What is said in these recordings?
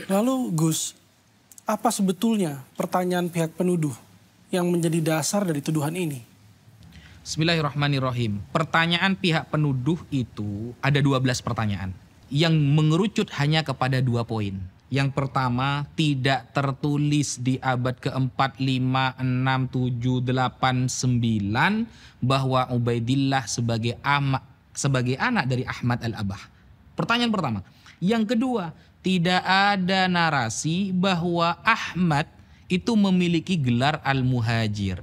Lalu Gus, apa sebetulnya pertanyaan pihak penuduh yang menjadi dasar dari tuduhan ini? Bismillahirrahmanirrahim. Pertanyaan pihak penuduh itu ada 12 pertanyaan yang mengerucut hanya kepada 2 poin. Yang pertama, tidak tertulis di abad keempat, 5, 6, 7, 8, 9 bahwa Ubaidillah sebagai anak dari Ahmad al-Abah. Pertanyaan pertama. Yang kedua, tidak ada narasi bahwa Ahmad itu memiliki gelar al-muhajir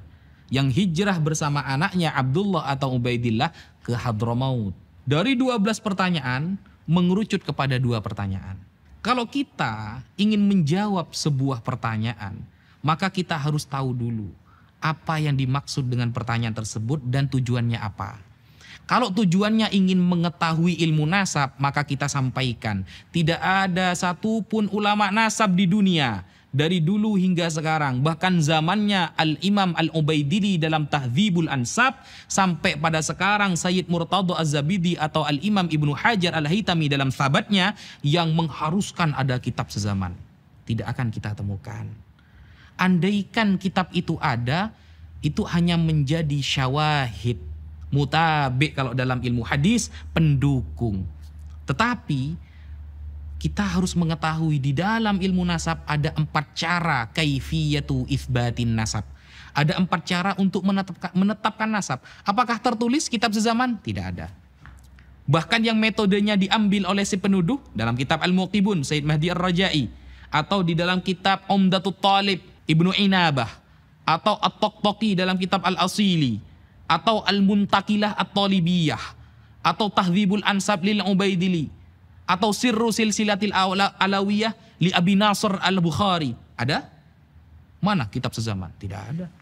yang hijrah bersama anaknya Abdullah atau Ubaidillah ke Hadramaut. Dari 12 pertanyaan mengerucut kepada 2 pertanyaan. Kalau kita ingin menjawab sebuah pertanyaan, maka kita harus tahu dulu apa yang dimaksud dengan pertanyaan tersebut dan tujuannya apa. Kalau tujuannya ingin mengetahui ilmu nasab, maka kita sampaikan tidak ada satupun ulama nasab di dunia dari dulu hingga sekarang, bahkan zamannya Al-Imam Al-Ubaidili dalam Tahdzibul Ansab, sampai pada sekarang Sayyid Murtadha Az-Zabidi atau Al-Imam Ibnu Hajar Al-Haytami dalam Thabatnya, yang mengharuskan ada kitab sezaman. Tidak akan kita temukan. Andaikan kitab itu ada, itu hanya menjadi syawahid, mutabi kalau dalam ilmu hadis, pendukung. Tetapi kita harus mengetahui di dalam ilmu nasab ada 4 cara kaifiyatu itsbatin nasab. Ada 4 cara untuk menetapkan nasab. Apakah tertulis kitab sezaman? Tidak ada. Bahkan yang metodenya diambil oleh si penuduh dalam kitab Al-Muqibun Sayyid Mahdi Ar-Rajai, atau di dalam kitab Umdatut Talib Ibnu Inabah, atau At-Taqtaqi dalam kitab Al-Asili, atau Al-Muntaqilah At-Talibiyah, atau Tahdzibul Ansab lil Ubaidili, atau Sirru Silsilatil Alawiyah li Abi Nasr Al-Bukhari. Ada? Mana kitab sezaman? Tidak ada.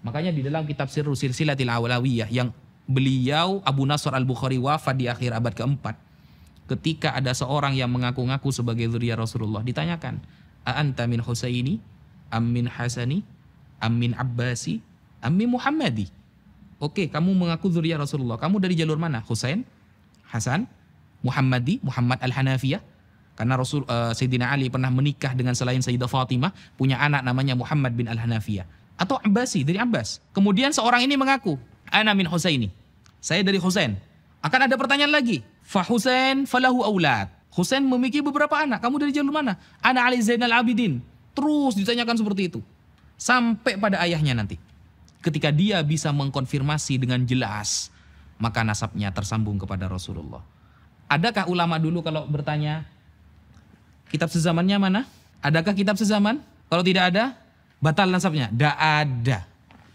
Makanya di dalam kitab Sirru Silsilatil Alawiyah yang beliau Abu Nasr Al-Bukhari wafat di akhir abad keempat, ketika ada seorang yang mengaku-ngaku sebagai zuriyah Rasulullah, ditanyakan, "A anta min Husaini, am min Hasani, am min Abbasi, am min Muhammadi?" Oke, kamu mengaku zuriyah Rasulullah. Kamu dari jalur mana? Husain, Hasan, Muhammadi, Muhammad Al-Hanafiyah. Karena Sayyidina Ali pernah menikah dengan selain Sayyidah Fatimah, punya anak namanya Muhammad bin Al-Hanafiyah. Atau Abbasi, dari Abbas. Kemudian seorang ini mengaku, "Ana min Husaini." Saya dari Husain. Akan ada pertanyaan lagi. Fa Husain falahu aulad. Husain memiliki beberapa anak. Kamu dari jalur mana? Ana Ali Zainal Abidin. Terus ditanyakan seperti itu. Sampai pada ayahnya nanti. Ketika dia bisa mengkonfirmasi dengan jelas, maka nasabnya tersambung kepada Rasulullah. Adakah ulama dulu kalau bertanya, kitab sezamannya mana? Adakah kitab sezaman? Kalau tidak ada, batal nasabnya? Tidak ada.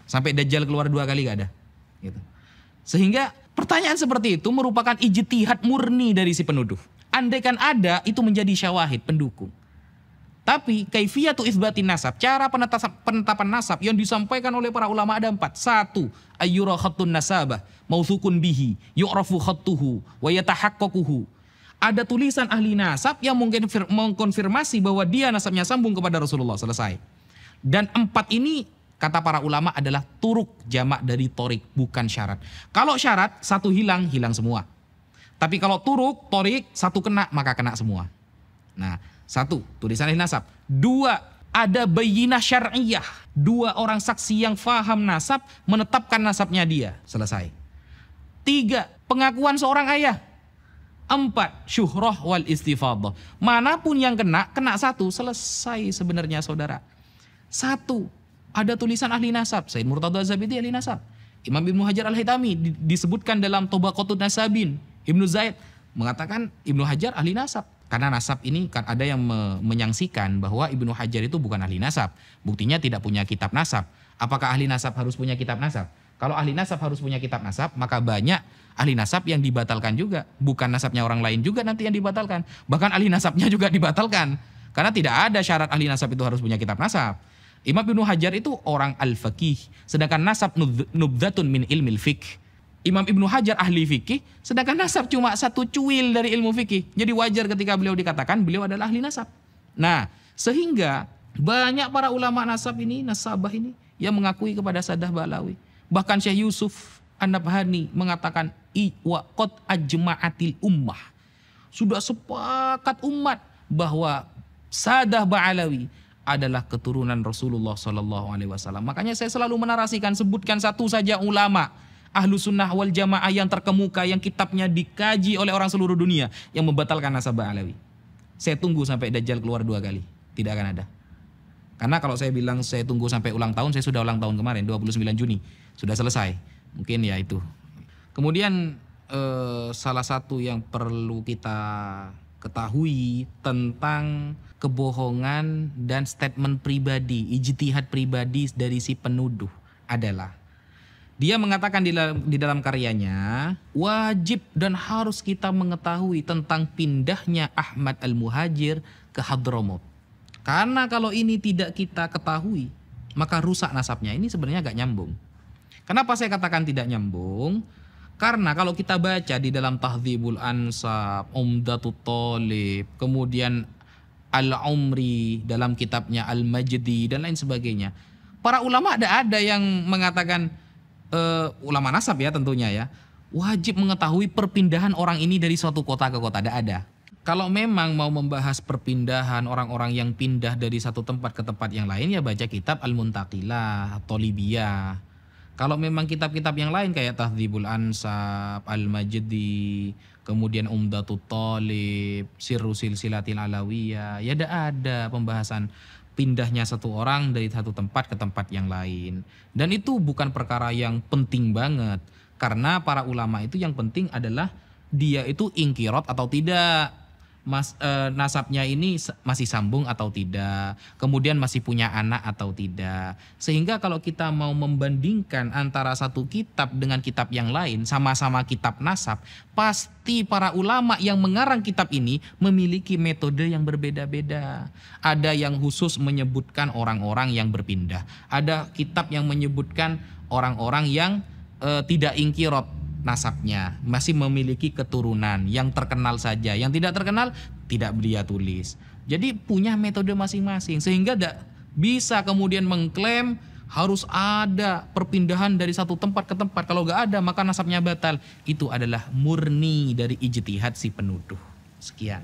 Sampai Dajjal keluar 2 kali gak ada. Gitu. Sehingga pertanyaan seperti itu merupakan ijtihad murni dari si penuduh. Andaikan ada, itu menjadi syawahid, pendukung. Tapi kaifiyatu itsbatin nasab, cara penetapan nasab yang disampaikan oleh para ulama ada 4. 1. Ayyura khattun nasabah mautsukun bihi yu'rafu khattuhu wa yatahaqqaquhu. Ada tulisan ahli nasab yang mungkin mengkonfirmasi bahwa dia nasabnya sambung kepada Rasulullah. Selesai. Dan 4 ini kata para ulama adalah turuk, jamak dari torik, bukan syarat. Kalau syarat 1 hilang, hilang semua. Tapi kalau turuk, torik, 1 kena, maka kena semua. Nah, 1, tulisan ahli nasab. 2, ada bayyinah syar'iyah. 2 orang saksi yang faham nasab menetapkan nasabnya dia. Selesai. 3, pengakuan seorang ayah. 4, syuhrah wal istifadah. Manapun yang kena, kena 1. Selesai sebenarnya saudara. 1, ada tulisan ahli nasab. Sayyid Murtadha Az-Zabidi ahli nasab. Imam Ibnu Hajar Al-Haytami disebutkan dalam Tabaqatun Nasabin. Ibnu Zaid mengatakan Ibnu Hajar ahli nasab. Karena nasab ini kan ada yang menyangsikan bahwa Ibnu Hajar itu bukan ahli nasab. Buktinya tidak punya kitab nasab. Apakah ahli nasab harus punya kitab nasab? Kalau ahli nasab harus punya kitab nasab, maka banyak ahli nasab yang dibatalkan juga. Bukan nasabnya orang lain juga nanti yang dibatalkan. Bahkan ahli nasabnya juga dibatalkan. Karena tidak ada syarat ahli nasab itu harus punya kitab nasab. Imam Ibnu Hajar itu orang al-faqih. Sedangkan nasab nubdatun min ilmil fiqh. Imam Ibnu Hajar ahli fikih, sedangkan nasab cuma 1 cuil dari ilmu fikih. Jadi wajar ketika beliau dikatakan beliau adalah ahli nasab. Nah, sehingga banyak para ulama nasab ini, nasabah ini, yang mengakui kepada Saddah Ba'alawi. Bahkan Syekh Yusuf An-Nabhani mengatakan, wa qad ajma'atil ummah. Sudah sepakat umat bahwa Sadah Ba'alawi adalah keturunan Rasulullah Sallallahu Alaihi Wasallam. Makanya saya selalu menarasikan, sebutkan satu saja ulama ahlu sunnah wal jamaah yang terkemuka, yang kitabnya dikaji oleh orang seluruh dunia, yang membatalkan nasab Ba'alawi. Saya tunggu sampai Dajjal keluar 2 kali, tidak akan ada. Karena kalau saya bilang saya tunggu sampai ulang tahun, saya sudah ulang tahun kemarin 29 Juni, sudah selesai. Mungkin ya itu. Kemudian salah satu yang perlu kita ketahui tentang kebohongan dan statement pribadi, ijtihad pribadi dari si penuduh adalah dia mengatakan di dalam karyanya, wajib dan harus kita mengetahui tentang pindahnya Ahmad Al-Muhajir ke Hadramaut. Karena kalau ini tidak kita ketahui, maka rusak nasabnya. Ini sebenarnya agak nyambung. Kenapa saya katakan tidak nyambung? Karena kalau kita baca di dalam Tahdzibul Ansab, Umdatut Thalib, kemudian Al-Umri dalam kitabnya Al-Majdi dan lain sebagainya, para ulama ada yang mengatakan, ulama nasab ya tentunya ya, wajib mengetahui perpindahan orang ini dari suatu kota ke kota. Ada. Kalau memang mau membahas perpindahan orang-orang yang pindah dari satu tempat ke tempat yang lain, ya baca kitab Al-Muntaqilah, Thalibiyah. Kalau memang kitab-kitab yang lain kayak Tahdzibul Ansab, Al-Majdi, kemudian Umdatut Thalib, Sirru Silsilatil Alawiyah, ya ada pembahasan pindahnya satu orang dari satu tempat ke tempat yang lain. Dan itu bukan perkara yang penting banget, karena para ulama itu yang penting adalah dia itu ingkirot atau tidak, nasabnya ini masih sambung atau tidak, kemudian masih punya anak atau tidak. Sehingga kalau kita mau membandingkan antara satu kitab dengan kitab yang lain, sama-sama kitab nasab, pasti para ulama yang mengarang kitab ini memiliki metode yang berbeda-beda. Ada yang khusus menyebutkan orang-orang yang berpindah, ada kitab yang menyebutkan orang-orang yang tidak ingkirot nasabnya, masih memiliki keturunan yang terkenal saja, yang tidak terkenal tidak dia tulis. Jadi punya metode masing-masing, sehingga tidak bisa kemudian mengklaim harus ada perpindahan dari satu tempat ke tempat. Kalau nggak ada maka nasabnya batal. Itu adalah murni dari ijtihad si penuduh. Sekian.